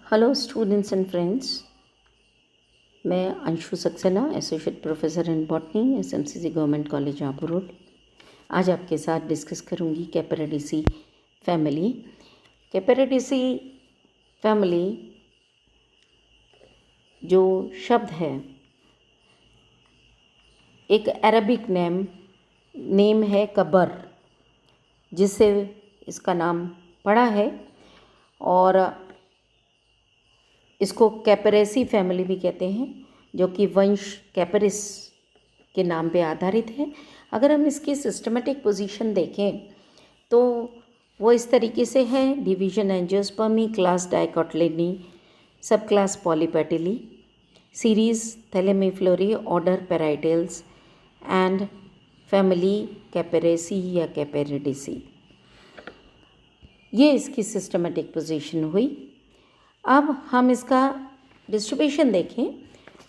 Hello students and friends, मैं Anshu Saxena, associate professor in botany, SMCC government college Abu Road. आज आपके साथ डिस्कस करूंगी कैपेरिडेसी फैमिली। कैपेरिडेसी फैमिली जो शब्द है एक अरबिक नेम है कबर, जिससे इसका नाम पड़ा है, और इसको कैपेरेसी फैमिली भी कहते हैं, जो कि वंश कैपेरिस के नाम पे आधारित है। अगर हम इसकी सिस्टमेटिक पोजीशन देखें तो वो इस तरीके से है: division angiospermae, class dicotyledonae, sub class polypetalae, series thalamiflorae, order parietales and family capparaceae या कैपेरिडेसी। ये इसकी सिस्टमेटिक पोजीशन हुई। अब हम इसका डिस्ट्रीब्यूशन देखें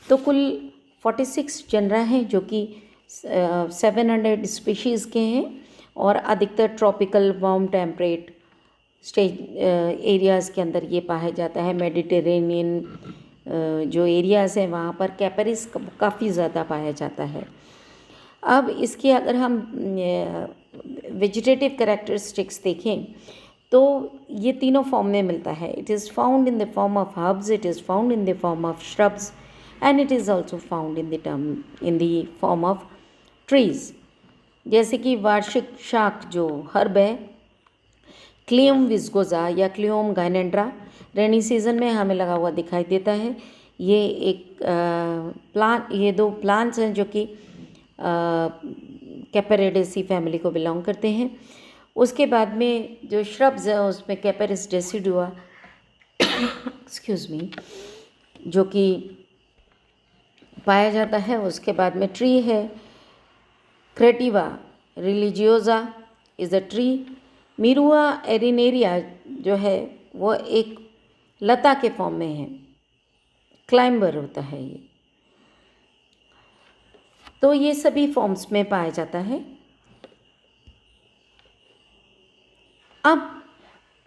तो कुल 46 जनरा हैं, जो कि 700 स्पीशीज़ के हैं, और अधिकतर tropical warm temperate stage areas के अंदर ये पाया जाता है। मेडिटेरेनियन जो एरियाज़ हैं वहाँ पर कैपेरिस काफ़ी ज़्यादा पाया जाता है। अब इसके अगर हम वेजिटेटिव कैरेक्टरिस्टिक्स देखें तो ये तीनों फॉर्म में मिलता है। It is found in the form of herbs, it is found in the form of shrubs, and it is also found in the form of trees. जैसे कि वार्षिक शाक जो हर्ब है, क्लियम विस्कोजा या क्लियोम गाइनेंड्रा, रेनी सीजन में हमें लगा हुआ दिखाई देता है। ये एक ये दो प्लांट्स हैं जो कि कैपेरिडेसी फैमिली को बिलोंग करते हैं। उसके बाद में जो श्रब्स हैं उसमें कैपेरिस डेसिडुआ एक्सक्यूज़ मी, जो कि पाया जाता है। उसके बाद में ट्री है, क्रेटिवा रिलीजियोजा इज़ अ ट्री। मिरुआ एरिनेरिया जो है वो एक लता के फॉर्म में है, क्लाइंबर होता है ये। तो ये सभी फॉर्म्स में पाया जाता है। अब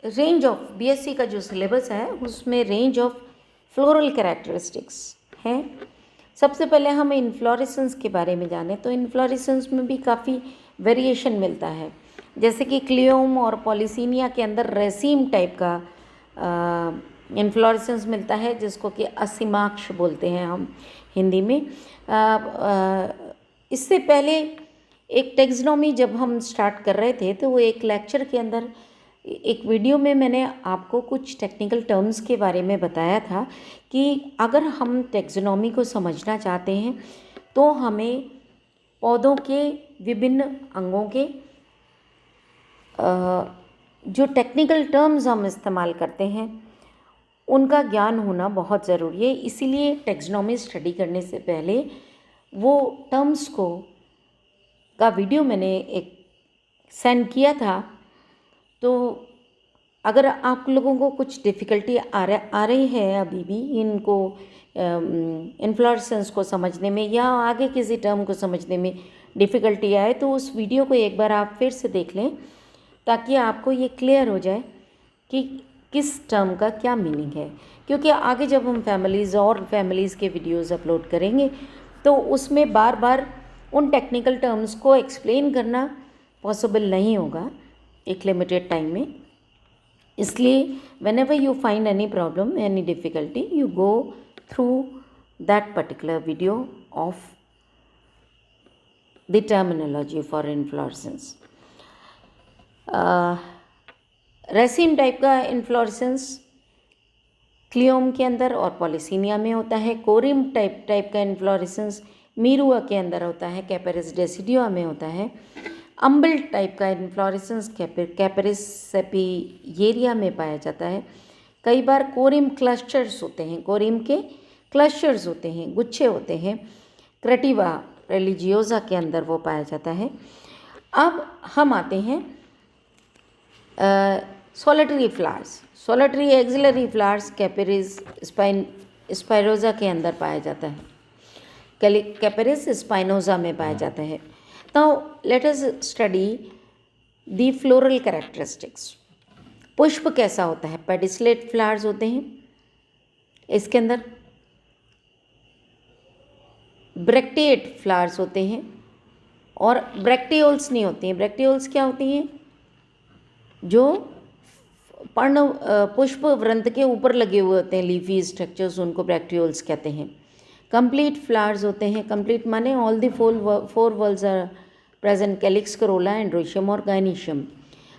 रेंज ऑफ बीएससी का जो सिलेबस है उसमें रेंज ऑफ फ्लोरल कैरेक्टरिस्टिक्स हैं। सबसे पहले हम इन्फ्लोरेसेंस के बारे में जानें तो इन्फ्लोरेसेंस में भी काफ़ी वेरिएशन मिलता है। जैसे कि क्लियोम और पॉलिसीनिया के अंदर रेसीम टाइप का इन्फ्लोरेसेंस मिलता है, जिसको कि असीमाक्ष बोलते हैं हम हिंदी में। इससे पहले एक टेक्सोनॉमी जब हम स्टार्ट कर रहे थे तो वो एक लेक्चर के अंदर एक वीडियो में मैंने आपको कुछ टेक्निकल टर्म्स के बारे में बताया था कि अगर हम टेक्सोनॉमी को समझना चाहते हैं तो हमें पौधों के विभिन्न अंगों के जो टेक्निकल टर्म्स हम इस्तेमाल करते हैं उनका ज्ञान होना बहुत ज़रूरी है। इसीलिए टेक्सोनॉमी स्टडी करने से पहले वो टर्म्स का वीडियो मैंने एक सेंड किया था। तो अगर आप लोगों को कुछ डिफ़िकल्टी आ रही है अभी भी इनको इन्फ्लोरेसेंस को समझने में या आगे किसी टर्म को समझने में डिफ़िकल्टी आए, तो उस वीडियो को एक बार आप फिर से देख लें, ताकि आपको ये क्लियर हो जाए कि किस टर्म का क्या मीनिंग है। क्योंकि आगे जब हम फैमिलीज़ के वीडियोज़ अपलोड करेंगे तो उसमें बार बार उन टेक्निकल टर्म्स को एक्सप्लेन करना पॉसिबल नहीं होगा एक लिमिटेड टाइम में। इसलिए whenever you find any problem, any difficulty, you go through that particular video of the terminology for inflorescence. रेसिम type का इन्फ्लोरेसेंस क्लियोम के अंदर और पॉलिसीनिया में होता है। कोरिम टाइप का इन्फ्लोरेसेंस मिरुआ के अंदर होता है, कैपेरिस डेसिडुआ में होता है। अम्बल टाइप का इन्फ्लोरेसेंस कैपेरिस सेपियेरिया में पाया जाता है। कई बार कोरिम क्लस्टर्स होते हैं, कोरिम के क्लस्टर्स होते हैं, गुच्छे होते हैं, क्रेटिवा रिलीजियोजा के अंदर वो पाया जाता है। अब हम आते हैं solitary flowers, solitary axillary flowers capparis spinosa के अंदर पाया जाता है, कैपेरिस स्पाइनोजा में पाया जाता है। Now let us study the floral characteristics. पुष्प कैसा होता है? पेडिसलेट फ्लावर्स होते हैं, इसके अंदर ब्रैक्टिएट फ्लावर्स होते हैं और ब्रैक्टियोल्स नहीं होती हैं। ब्रैक्टियोल्स क्या होती हैं? जो पर्ण पुष्प वृंत के ऊपर लगे हुए होते हैं, लीफी स्ट्रक्चर्स, उनको ब्रैक्टियोल्स कहते हैं। कंप्लीट फ्लावर्स होते हैं। कंप्लीट माने all the four walls are present, calyx, corolla, androecium और गाइनीशियम।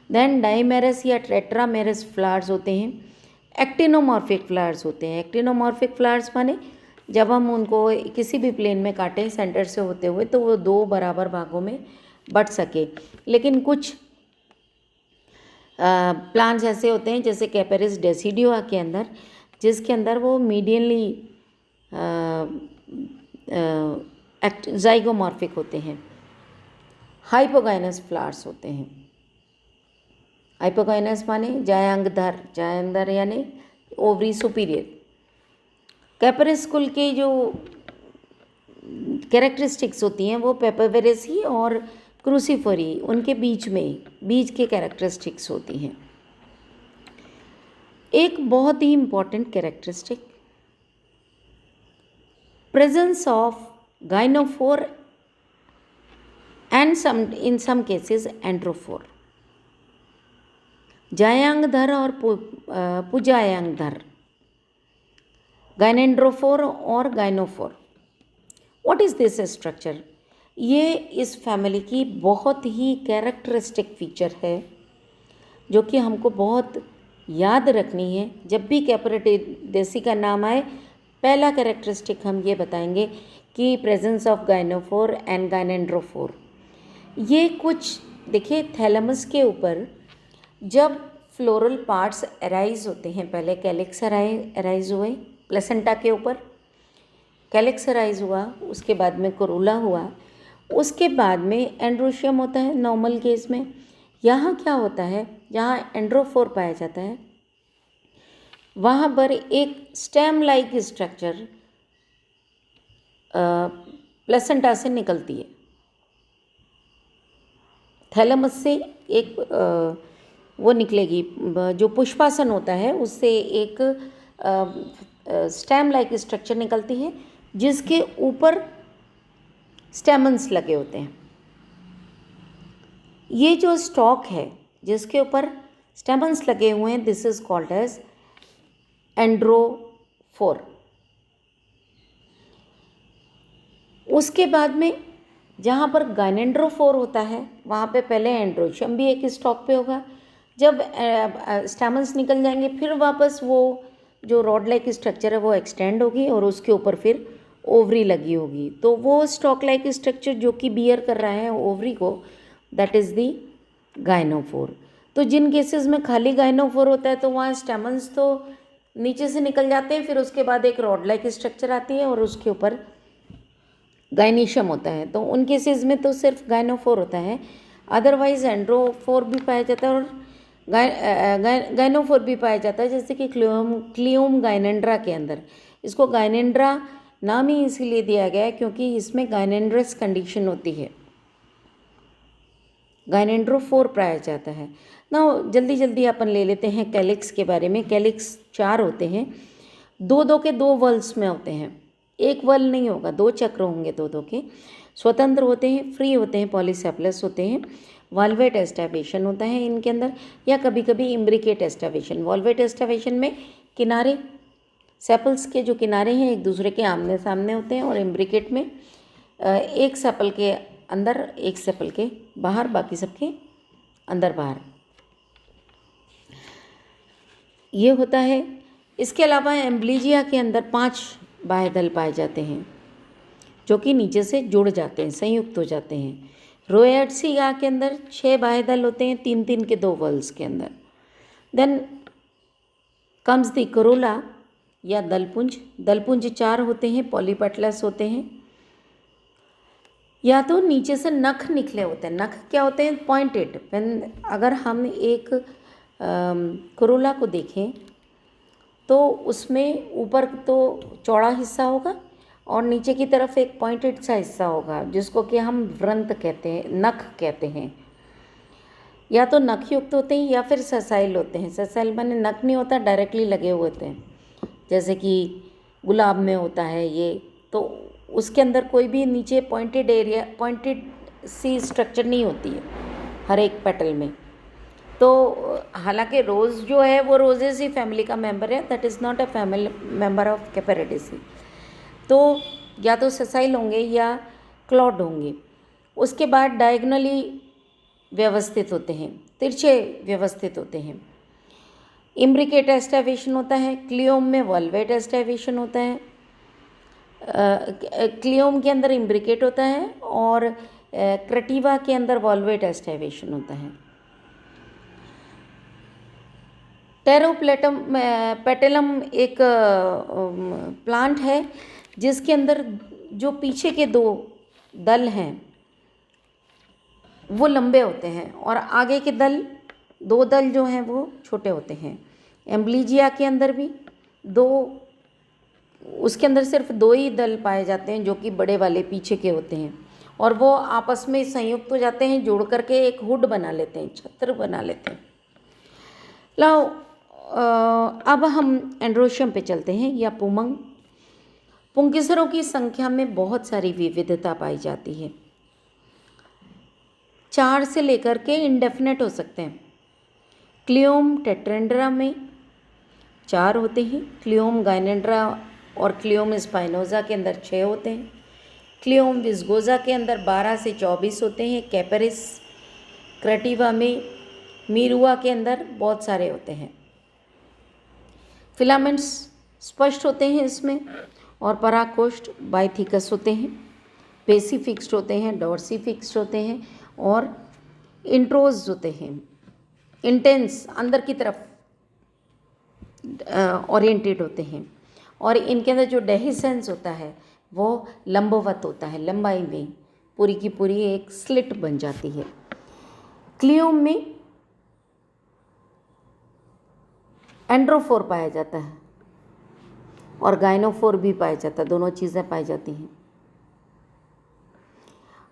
देन डाइमेरस या टेट्रामेरस फ्लावर्स होते हैं। एक्टिनोमॉर्फिक फ्लावर्स होते हैं। एक्टिनोमॉर्फिक फ्लावर्स माने जब हम उनको किसी भी प्लेन में काटें सेंटर से होते हुए तो वो 2 बराबर भागों में बट सके। लेकिन कुछ प्लांट्स ऐसे होते हैं जैसे कैपेरिस डेसिडियोआ के अंदर, जिसके अंदर वो मीडियनली जाइगोमॉर्फिक होते हैं। हाइपोगाइनस फ्लावर्स होते हैं। हाइपोगाइनस माने जायांगधर, जायांगधर यानी ओवरी सुपीरियर। कैपेरिस कुल के जो कैरेक्टरिस्टिक्स होती हैं वो पेपरवेरेसी और क्रूसीफरी, उनके बीच के कैरेक्टरिस्टिक्स होती हैं। एक बहुत ही important characteristic, presence of gynophore and in some cases androphore. जायांगधर और पुजायांगधर, गाइनेंड्रोफोर और gynophore. What is this structure? ये इस फैमिली की बहुत ही कैरेक्टरिस्टिक फीचर है जो कि हमको बहुत याद रखनी है। जब भी कैपेरिडेसी का नाम आए, पहला कैरेक्टरिस्टिक हम ये बताएंगे कि प्रेजेंस ऑफ गाइनोफोर एंड गाइनेंड्रोफोर। ये कुछ देखिए, थैलेमस के ऊपर जब फ्लोरल पार्ट्स अराइज होते हैं, पहले कैलिक्स अराइज हुए, प्लेसेंटा के ऊपर कैलिक्स अराइज हुआ, उसके बाद में कोरोला हुआ, उसके बाद में एंड्रोशियम होता है नॉर्मल केस में। यहाँ क्या होता है, जहाँ एंड्रोफोर पाया जाता है वहाँ पर एक स्टेम लाइक स्ट्रक्चर प्लेसेंटा से निकलती है। थैलेमस से एक वो निकलेगी, जो पुष्पासन होता है उससे एक स्टेम लाइक स्ट्रक्चर निकलती है जिसके ऊपर स्टेमन्स लगे होते हैं। ये जो स्टॉक है जिसके ऊपर स्टेमन्स लगे हुए हैं, दिस इज कॉल्ड एज एंड्रोफोर। उसके बाद में जहाँ पर गाइनेंड्रोफोर होता है वहाँ पे पहले एंड्रोशियम भी एक स्टॉक पे होगा। जब स्टेमन्स निकल जाएंगे फिर वापस वो जो रॉड लाइक स्ट्रक्चर है वो एक्सटेंड होगी और उसके ऊपर फिर ओवरी लगी होगी। तो वो स्टॉक लाइक स्ट्रक्चर जो कि बियर कर रहा है ओवरी को, दैट इज़ दी गाइनोफोर। तो जिन केसेस में खाली गाइनोफोर होता है तो वहाँ स्टेमन्स तो नीचे से निकल जाते हैं, फिर उसके बाद एक रॉड लाइक स्ट्रक्चर आती है और उसके ऊपर गाइनीशियम होता है। तो उन केसेस में तो सिर्फ गाइनोफोर होता है, अदरवाइज एंड्रोफोर भी पाया जाता है और गाइनोफोर भी पाया जाता है। जैसे कि क्लियोम गाइनेंड्रा के अंदर, इसको गाइनेंड्रा नाम ही इसीलिए दिया गया है क्योंकि इसमें गाइनेंड्रस कंडीशन होती है, गाइनेंड्रोफोर पाया जाता है ना। जल्दी जल्दी अपन ले लेते हैं कैलिक्स के बारे में। कैलिक्स 4 होते हैं, 2-2 के 2 वल्स में होते हैं, एक वल नहीं होगा, 2 चक्र होंगे 2-2 के। स्वतंत्र होते हैं, फ्री होते हैं, पॉलीसेप्लस होते हैं। वॉल्वेट एस्टावेशन होता है इनके अंदर, या कभी कभी इम्ब्रिकेट एस्टावेशन। वॉल्वेट एस्टावेशन में किनारे, सेपल्स के जो किनारे हैं एक दूसरे के आमने सामने होते हैं, और इम्ब्रिकेट में एक सेपल के अंदर एक सेपल के बाहर, बाकी सबके अंदर बाहर ये होता है। इसके अलावा एम्ब्लीजिया के अंदर 5 बाह्यदल पाए जाते हैं जो कि नीचे से जुड़ जाते हैं, संयुक्त हो जाते हैं। रोएट्सिया के अंदर 6 बाह्यदल होते हैं, 3-3 के 2 वल्स के अंदर। देन कम्स द करोला या दलपुंज। दलपुंज 4 होते हैं, पॉलीपेटलस होते हैं, या तो नीचे से नख निकले होते हैं। नख क्या होते हैं? पॉइंटेड। अगर हम एक करोला को देखें तो उसमें ऊपर तो चौड़ा हिस्सा होगा और नीचे की तरफ एक पॉइंटेड सा हिस्सा होगा जिसको कि हम वृंत कहते हैं, नख कहते हैं। या तो नख युक्त होते हैं या फिर ससाइल होते हैं। ससाइल माने नख नहीं होता, डायरेक्टली लगे हुए होते हैं। जैसे कि गुलाब में होता है ये, तो उसके अंदर कोई भी नीचे पॉइंटेड सी स्ट्रक्चर नहीं होती है हर एक पेटल में। तो हालांकि रोज़ जो है वो रोजेस ही फैमिली का मेंबर है, that is not a family member of capparaceae. तो या तो सेसाइल होंगे या क्लॉड होंगे। उसके बाद डायगोनली व्यवस्थित होते हैं, तिरछे व्यवस्थित होते हैं। इम्ब्रिकेट एस्टावेशन होता है, क्लियोम में वॉल्वेट एस्टावेशन होता है। क्लियोम के अंदर इम्ब्रिकेट होता है और क्रेटिवा के अंदर वॉल्वेट एस्टावेशन होता है। टेरोप्लेटम पेटेलम एक प्लांट है जिसके अंदर जो पीछे के दो दल हैं वो लंबे होते हैं और आगे के दो दल जो हैं वो छोटे होते हैं। एम्ब्लीजिया के अंदर भी उसके अंदर सिर्फ 2 ही दल पाए जाते हैं जो कि बड़े वाले पीछे के होते हैं, और वो आपस में संयुक्त हो जाते हैं, जोड़ करके एक हुड बना लेते हैं, छत्र बना लेते हैं। लाओ अब हम एंड्रोशियम पे चलते हैं या पुमंग। पुंकेसरों की संख्या में बहुत सारी विविधता पाई जाती है, 4 से लेकर के इंडेफिनेट हो सकते हैं। क्लियोम टेट्रेंड्रा में 4 होते हैं, क्लियोम गाइनेंड्रा और क्लियोम स्पाइनोजा के अंदर 6 होते हैं, क्लियोम विस्गोजा के अंदर 12 से 24 होते हैं, कैपेरिस क्रेटिवा में मीरुआ के अंदर बहुत सारे होते हैं। फिलामेंट्स स्पष्ट होते हैं इसमें, और पराकोष्ठ बाइथिकस होते हैं, पेसिफिक्स्ड होते हैं, डॉर्सिफिक्स्ड होते हैं और इंट्रोज होते हैं, इंटेंस अंदर की तरफ ओरिएंटेड होते हैं, और इनके अंदर जो डेहिसेंस होता है वो लंबवत होता है, लंबाई में पूरी की पूरी एक स्लिट बन जाती है। क्लियोम में एंड्रोफोर पाया जाता है और गाइनोफोर भी पाया जाता है, दोनों चीज़ें पाई जाती हैं।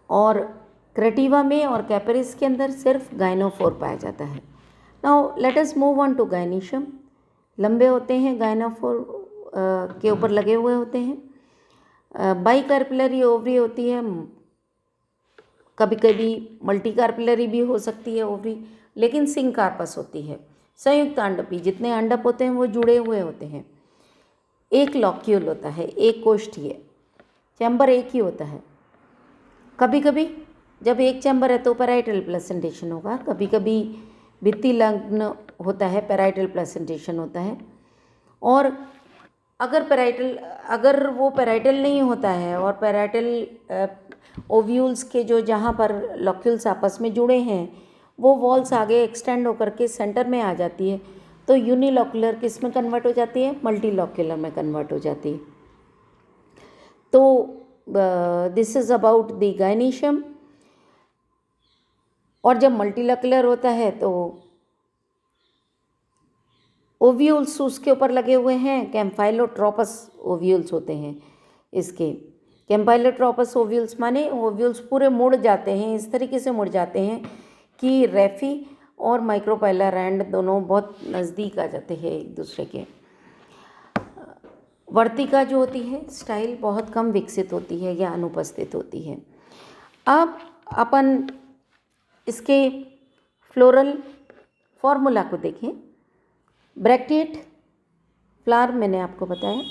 और क्रेटिवा में और कैपेरिस के अंदर सिर्फ गाइनोफोर पाया जाता है। Now let us move on to gynoecium. लंबे होते हैं, गाइनोफोर के ऊपर लगे हुए होते हैं। बाइकार्पिलरी ओवरी होती है, कभी कभी मल्टीकार्पिलरी भी हो सकती है ओवरी, लेकिन सिंकार्पस होती है। संयुक्त अंडपी, जितने अंडप होते हैं वो जुड़े हुए होते हैं। एक लॉक्यूल होता है, एक कोष्ठीय, चैम्बर एक ही होता है। कभी कभी जब एक चैम्बर है तो पैराइटल प्लेसेंटेशन होगा, कभी कभी भित्ति लग्न होता है, पैराइटल प्लेसेंटेशन होता है। और अगर वो पैराइटल नहीं होता है और पैराइटल ओव्यूल्स के जो जहाँ पर लॉक्यूल्स आपस में जुड़े हैं वो वॉल्स आगे एक्सटेंड होकर के सेंटर में आ जाती है, तो यूनिलॉक्युलर किस में कन्वर्ट हो जाती है, मल्टीलॉक्युलर में कन्वर्ट हो जाती है। तो this is about the gynoecium. और जब मल्टीलॉक्युलर होता है तो ओव्यूल्स उसके ऊपर लगे हुए हैं, कैम्फाइलोट्रोपस ओव्यूल्स होते हैं इसके। कैम्फाइलोट्रोपस ओव्यूल्स माने ओव्यूल्स पूरे मुड़ जाते हैं, इस तरीके से मुड़ जाते हैं कि रेफी और माइक्रोपाइला रैंड दोनों बहुत नज़दीक आ जाते हैं एक दूसरे के। वर्तिका जो होती है स्टाइल बहुत कम विकसित होती है या अनुपस्थित होती है। अब अपन इसके फ्लोरल फॉर्मूला को देखें। ब्रैक्टिएट फ्लावर मैंने आपको बताया,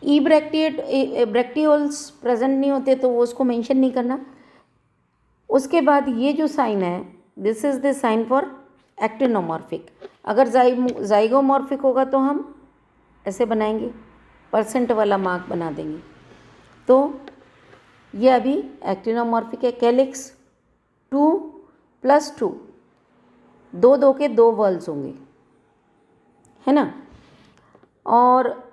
ई ब्रैक्टिएट ब्रैक्टियोल्स प्रेजेंट नहीं होते तो वो उसको मेंशन नहीं करना। उसके बाद ये जो साइन है, this is the sign for actinomorphic. अगर जाइगोमॉर्फिक होगा तो हम ऐसे बनाएंगे, परसेंट वाला मार्क बना देंगे। तो ये अभी एक्टिनोमॉर्फिक है। कैलिक्स 2+2, 2 के 2 वर्ल्स होंगे, है ना। और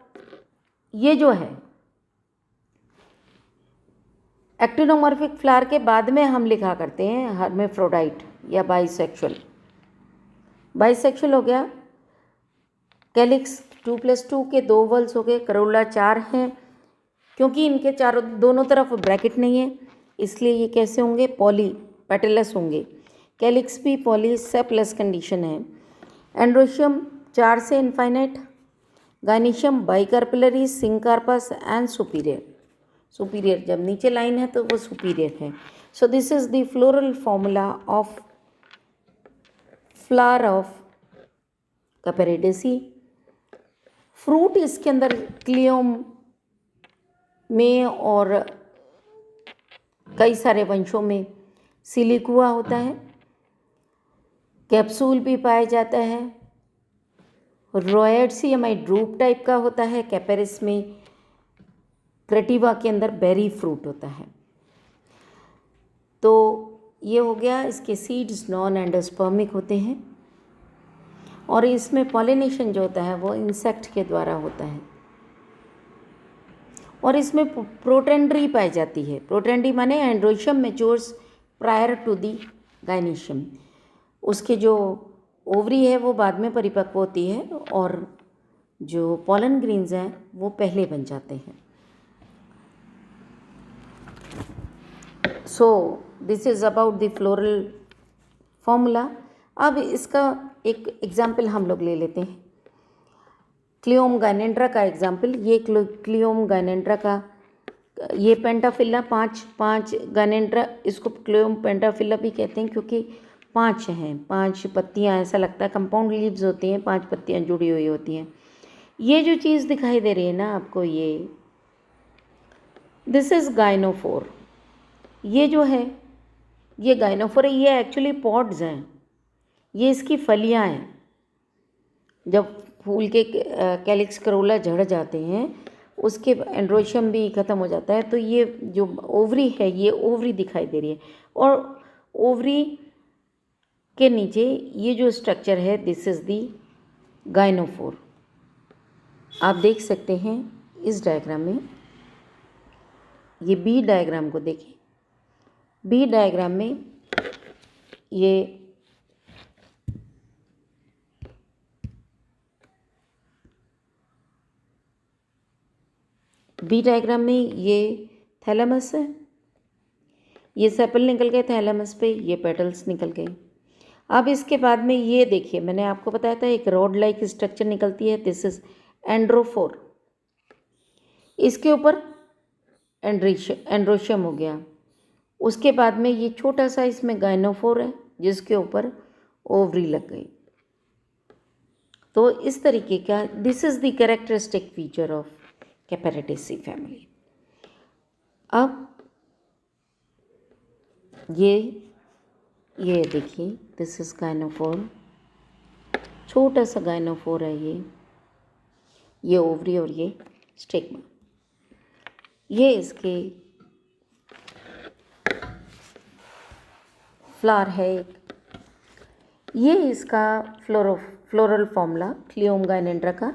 ये जो है एक्टिनोमॉर्फिक फ्लावर के बाद में हम लिखा करते हैं हर्मेफ्रोडाइट या बाइसेक्सुअल। बाइसेक्सुअल हो गया। कैलिक्स 2+2 के 2 वर्ल्स हो गए। करोला 4 हैं, क्योंकि इनके दोनों तरफ ब्रैकेट नहीं है इसलिए ये कैसे होंगे, पॉली पेटेलस होंगे। कैलिक्स भी पॉली से प्लस कंडीशन है। एंड्रोशियम 4 से infinite, gynoecium bicarpellary, syncarpous and superior. Superior जब नीचे लाइन है तो वो सुपीरियर है। So this is the floral formula of flower of Capparidaceae. Fruit इसके अंदर क्लियोम में और कई सारे वंशों में सिलिकुआ होता है। कैप्सूल भी पाया जाता है। रोएड्सियम ड्रूप टाइप का होता है। कैपेरिस में क्रेटिवा के अंदर बेरी फ्रूट होता है। तो ये हो गया, इसके सीड्स नॉन एंडोस्पर्मिक होते हैं और इसमें पॉलिनेशन जो होता है वो इंसेक्ट के द्वारा होता है। और इसमें प्रोटेंड्री पाई जाती है। प्रोटेंड्री माने androecium matures prior to the gynoecium. उसके जो ओवरी है वो बाद में परिपक्व होती है और जो पॉलन ग्रेन्स हैं वो पहले बन जाते हैं। सो this is about the floral formula. अब इसका एक एग्जाम्पल हम लोग ले लेते हैं, क्लियोम गायनेंड्रा का एग्जाम्पल। ये क्लियोम गायनेंड्रा का, ये पेंटाफिला पाँच गायनेंड्रा, इसको क्लियोम पेंटाफिला भी कहते हैं क्योंकि 5 हैं, 5 पत्तियाँ, ऐसा लगता है कंपाउंड लीव्स होती हैं, 5 पत्तियाँ जुड़ी हुई होती हैं। ये जो चीज़ दिखाई दे रही है ना आपको, ये दिस इज़ गाइनोफोर। ये जो है ये गाइनोफोर है। ये एक्चुअली पॉड्स हैं, ये इसकी फलियाँ हैं। जब फूल के कैलिक्स करोला झड़ जाते हैं उसके एंड्रोशियम भी ख़त्म हो जाता है, तो ये जो ओवरी है ये ओवरी दिखाई दे रही है। और ओवरी के नीचे ये जो स्ट्रक्चर है दिस इज़ दी गाइनोफोर। आप देख सकते हैं इस डायग्राम में, ये बी डायग्राम को देखें। बी डायग्राम में ये बी डायग्राम में ये थैलेमस है, ये सेपल निकल गए थैलेमस पे, ये पेटल्स निकल गए। अब इसके बाद में ये देखिए, मैंने आपको बताया था एक रॉड लाइक स्ट्रक्चर निकलती है, दिस इज एंड्रोफोर। इसके ऊपर एंड्रोशियम हो गया। उसके बाद में ये छोटा सा इसमें गाइनोफोर है जिसके ऊपर ओवरी लग गई। तो इस तरीके का this is the characteristic feature of Capparidaceae family. अब ये देखिए दिस इज गाइनोफोर, छोटा सा गाइनोफोर है ये ओवरी और ये स्टिग्मा। ये इसके फ्लावर है एक। ये इसका फ्लोरल फॉर्मूला क्लियोम गायनेंड्रा का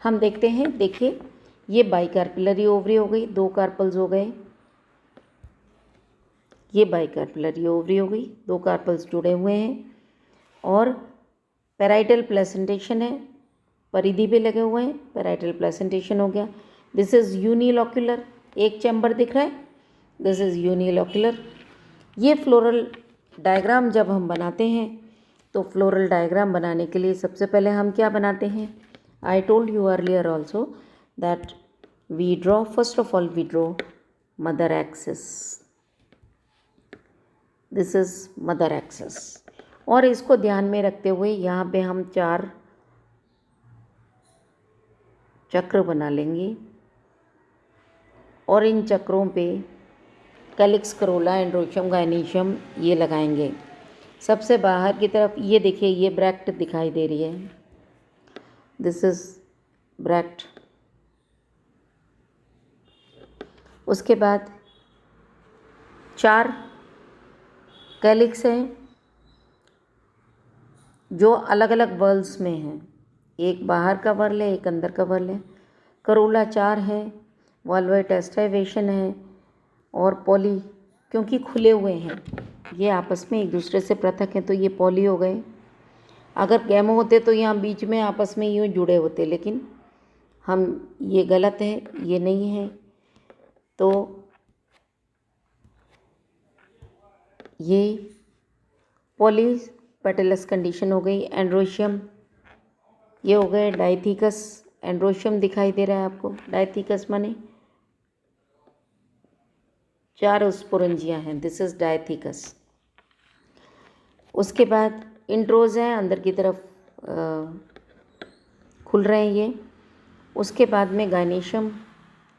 हम देखते हैं। देखिए ये बाइकार्पिलरी ओवरी हो गई, 2 कार्पल्स हो गए। ये बाइकार्पिलरी ओवरी हो गई, 2 कार्पल्स जुड़े हुए हैं और पैराइटल प्लेसेंटेशन है, परिधि पे लगे हुए हैं, पैराइटल प्लेसेंटेशन हो गया। दिस इज़ यूनिलॉक्यूलर, एक चैम्बर दिख रहा है, दिस इज़ यूनिलॉक्यूलर। ये फ्लोरल डायग्राम जब हम बनाते हैं तो फ्लोरल डायग्राम बनाने के लिए सबसे पहले हम क्या बनाते हैं, I told you earlier also that we draw, first of all we draw mother axis, this is mother axis. और इसको ध्यान में रखते हुए यहाँ पे हम 4 चक्र बना लेंगे और इन चक्रों पे कैलिक्स करोला, एंड्रोशियम, गायनीशियम ये लगाएंगे। सबसे बाहर की तरफ ये देखिए ये ब्रैक्ट दिखाई दे रही है, दिस इज़ ब्रैक्ट। उसके बाद 4 कैलिक्स हैं जो अलग अलग वर्ल्स में हैं, एक बाहर का वर्ल है, एक अंदर का वर्ल है। करोला 4 है, वॉल्वेट एस्टाइवेशन है और पॉली, क्योंकि खुले हुए हैं ये आपस में एक दूसरे से पृथक हैं तो ये पॉली हो गए। अगर गैमो होते तो यहाँ बीच में आपस में यूँ जुड़े होते, लेकिन हम ये गलत है, ये नहीं है। तो ये पॉली पेटलस कंडीशन हो गई। एंड्रोशियम ये हो गए डाइथिकस एंड्रोशियम दिखाई दे रहा है आपको, डायथीकस माने 4 स्पोरेंजिया हैं, दिस इज डायथीकस। उसके बाद इंट्रोज हैं, अंदर की तरफ खुल रहे हैं ये। उसके बाद में गायनेशियम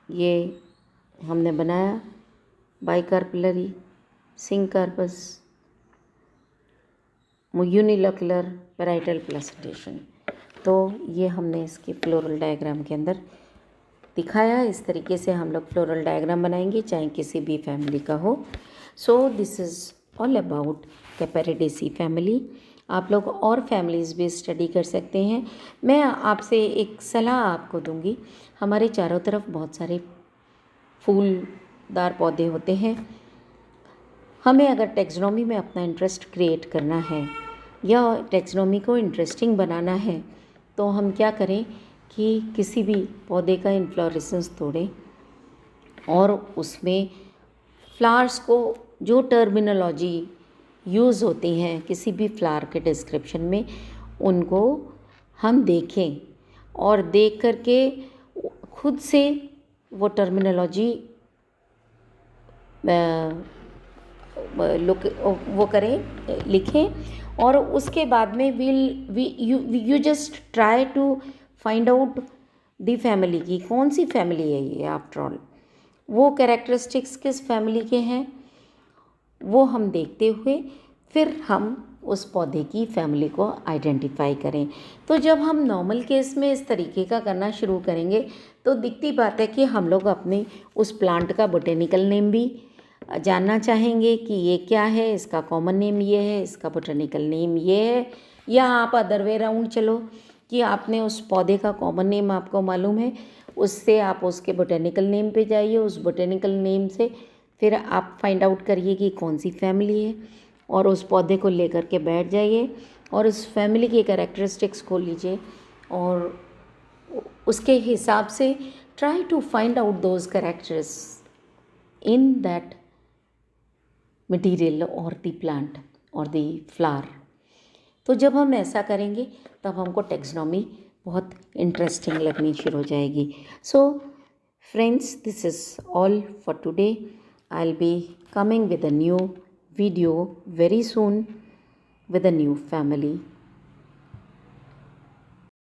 ये हमने बनाया, बाइकार्पलरी, सिंकार्पस, यूनिलोकुलर पैराइटल प्लेसिटेशन। तो ये हमने इसके फ्लोरल डायग्राम के अंदर दिखाया। इस तरीके से हम लोग फ्लोरल डायग्राम बनाएंगे, चाहे किसी भी फैमिली का हो। So this is all about Capparidaceae family. आप लोग और फैमिलीज़ भी स्टडी कर सकते हैं। मैं आपसे एक सलाह आपको दूंगी, हमारे चारों तरफ बहुत सारे फूलदार पौधे होते हैं। हमें अगर टेक्सोनॉमी में अपना इंटरेस्ट क्रिएट करना है या टेक्सोनॉमी को इंटरेस्टिंग बनाना है, तो हम क्या करें कि किसी भी पौधे का इन्फ्लोरेसेंस तोड़ें और उसमें फ्लावर्स को, जो टर्मिनोलॉजी यूज़ होती हैं किसी भी फ्लावर के डिस्क्रिप्शन में, उनको हम देखें और देख करके खुद से वो टर्मिनोलॉजी वो करें, लिखें। और उसके बाद में you just try to find out the family की कौन सी फैमिली है ये। आफ्टर ऑल वो कैरेक्टरिस्टिक्स किस फैमिली के हैं वो हम देखते हुए फिर हम उस पौधे की फैमिली को आइडेंटिफाई करें। तो जब हम नॉर्मल केस में इस तरीके का करना शुरू करेंगे तो दिखती बात है कि हम लोग अपने उस प्लांट का बोटेनिकल नेम भी जानना चाहेंगे कि ये क्या है, इसका कॉमन नेम ये है, इसका बोटेनिकल नेम ये है। या आप अदर वे राउंड चलो कि आपने उस पौधे का कॉमन नेम आपको मालूम है, उससे आप उसके बोटेनिकल नेम पे जाइए, उस बोटेनिकल नेम से फिर आप फाइंड आउट करिए कि कौन सी फैमिली है और उस पौधे को लेकर के बैठ जाइए और उस फैमिली की कैरेक्टरिस्टिक्स खोल लीजिए और उसके हिसाब से try to find out those characters in that material और द प्लांट और द फ्लावर। तो जब हम ऐसा करेंगे तब हमको टेक्सोनॉमी बहुत इंटरेस्टिंग लगनी शुरू हो जाएगी। So friends, this is all for today. I will be coming with a new video very soon with a new family.